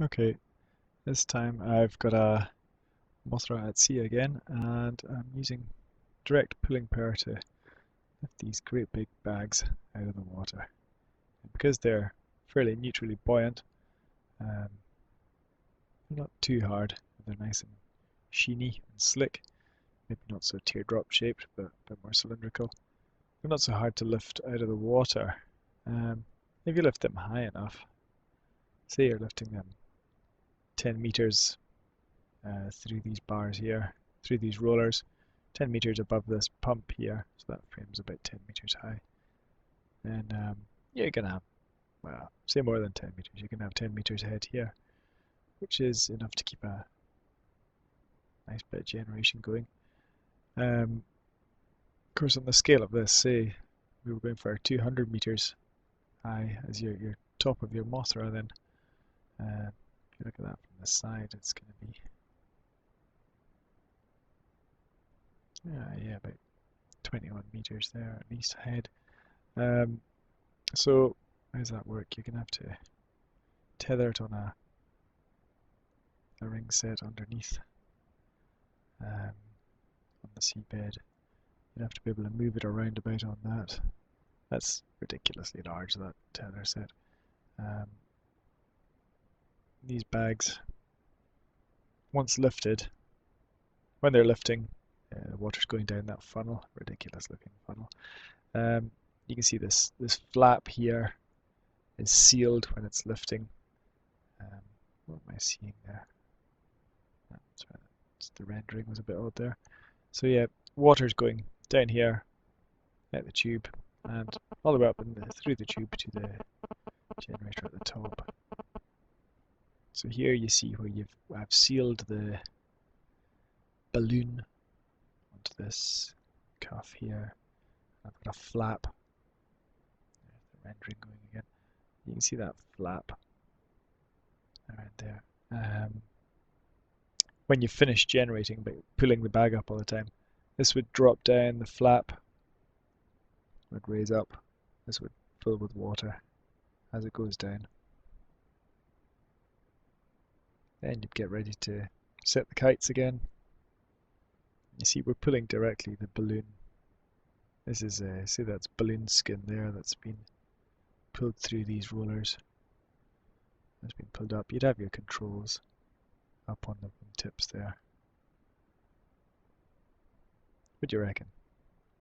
Okay, this time I've got a Mothra at sea again, and I'm using direct pulling power to lift these great big bags out of the water. And because they're fairly neutrally buoyant, um, they're not too hard. They're nice and sheeny and slick, maybe not so teardrop shaped, but a bit more cylindrical. They're not so hard to lift out of the water. If you lift them high enough, say you're lifting them 10 meters through these bars here, through these rollers, 10 meters above this pump here, so that frame's about 10 meters high. And you're going to have, well, say more than 10 meters, you can have 10 meters head here, which is enough to keep a nice bit of generation going. Of course, on the scale of this, say we were going for 200 meters high as your top of your Mothra, then if you look at that from the side, it's going to be yeah, about 21 meters there at least head. So how does that work? You're going to have to tether it on a ring set underneath on the seabed. You'd have to be able to move it around about on that. That's ridiculously large, that tether set. These bags, once lifted, when they're lifting, the water's going down that funnel, ridiculous looking funnel. You can see this flap here is sealed when it's lifting. What am I seeing there? The rendering was a bit odd there. So yeah, water's going down here at the tube and all the way up through the tube to the generator at the top. So here you see where I've sealed the balloon onto this cuff here. I've got a flap. There's the rendering going again. You can see that flap around there. When you finish generating, but pulling the bag up all the time, this would drop down, the flap would raise up, this would fill with water as it goes down. Then you'd get ready to set the kites again. You see we're pulling directly the balloon. This is, see that's balloon skin there that's been pulled through these rollers. That's been pulled up. You'd have your controls up on the tips there. What do you reckon?